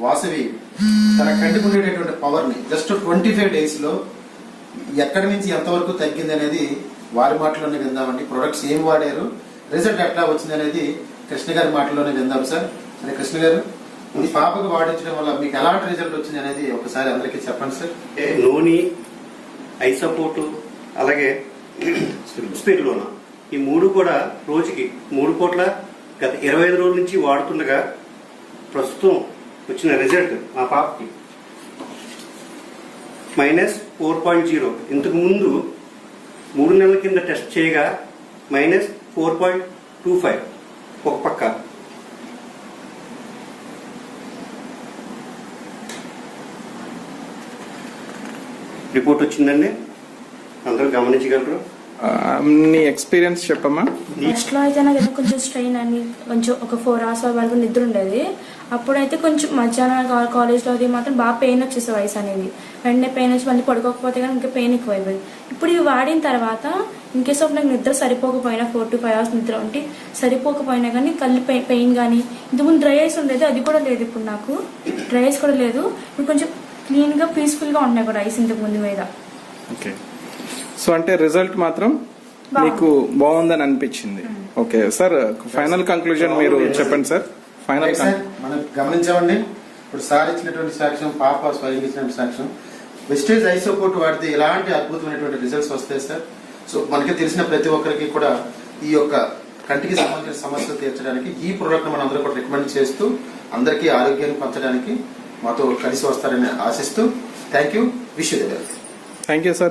వాసవి తన కంటికి ఉండేటటువంటి పవర్ ని జస్ట్ 25 days లో ఎక్కడి నుంచి ఎంతవరకు తగ్గింది అనేది వారి మాటల్లోనే విందామండి. ప్రొడక్ట్స్ ఏం వాడారు, రిజల్ట్ ఎట్లా వచ్చింది అనేది కృష్ణ గారి మాటల్లోనే విందాం సార్. సరే కృష్ణ గారు, మీ పాపకు వాడించడం వల్ల మీకు ఎలాంటి రిజల్ట్ వచ్చింది అనేది ఒకసారి అందరికీ చెప్పండి సార్. నూనె, ఐ సపోర్టు, అలాగే స్పిరులోనా, ఈ 3 కూడా రోజుకి 3 పూట్ల గత 25 రోజుల నుంచి వాడుతుండగా ప్రస్తుతం వచ్చిన రిజల్ట్ మా పాపకి -4.0. ఇంతకు ముందు 3 నెలల కింద టెస్ట్ చేయగా -4.25 ఒక పక్క. రిపోర్ట్ వచ్చిందండి, అందరూ గమనించగలరు. నీ ఎక్స్పీరియన్స్ చెప్పమ్మా. ఫస్ట్ లో అయితే నాకు కొంచెం స్ట్రెయిన్ అని కొంచెం ఒక 4 hours వరకు నిద్ర ఉండేది. అప్పుడైతే కొంచెం మధ్యాహ్నం కాలేజ్లో అది మాత్రం బాగా పెయిన్ వచ్చేసి వయసు అనేది వెంటనే పెయిన్ వచ్చి మళ్ళీ పడుకోకపోతే కానీ ఇంకా పెయిన్ ఎక్కువ అయిపోయింది. ఇప్పుడు ఇవి వాడిన తర్వాత ఇన్కేస్ ఆఫ్ నాకు నిద్ర సరిపోకపోయినా 4 to 5 hours నిద్ర ఉంటే సరిపోకపోయినా కానీ కళ్ళు పెయిన్ కానీ ఇంతకుముందు డ్రై ఐస్ ఉండేది, అది కూడా లేదు. ఇప్పుడు నాకు డ్రై ఐస్ కూడా లేదు. ఇప్పుడు కొంచెం క్లీన్ గా పీస్ఫుల్ గా ఉన్నాయి కూడా ఐస్ ఇంతకు ముందు మీద. ఓకే, సో అంటే రిజల్ట్ మాత్రం మీకు బాగుందని అనిపించింది. ఓకే సార్, ఫైనల్ కంక్లూజన్ మీరు చెప్పండి సార్. ఫైనల్ మనం గమనించామండి. ఇప్పుడు సార్ ఇచ్చినటువంటి సాక్ష్యం, పాప స్వయం ఇచ్చినటువంటి సాక్ష్యం, వెస్టేజ్ ఐ సపోర్ట్ వాడితే ఎలాంటి అద్భుతమైనటువంటి రిజల్ట్స్ వస్తాయి సార్. సో మనకి తెలిసిన ప్రతి ఒక్కరికి కూడా ఈ యొక్క కంటికి సంబంధించిన సమస్యలు తీర్చడానికి ఈ ప్రోడక్ట్ మనం అందరూ కూడా రికమెండ్ చేస్తూ అందరికీ ఆరోగ్యాన్ని పంచడానికి మాతో కలిసి వస్తారని ఆశిస్తూ thank you. Wish you the best. Thank you sir.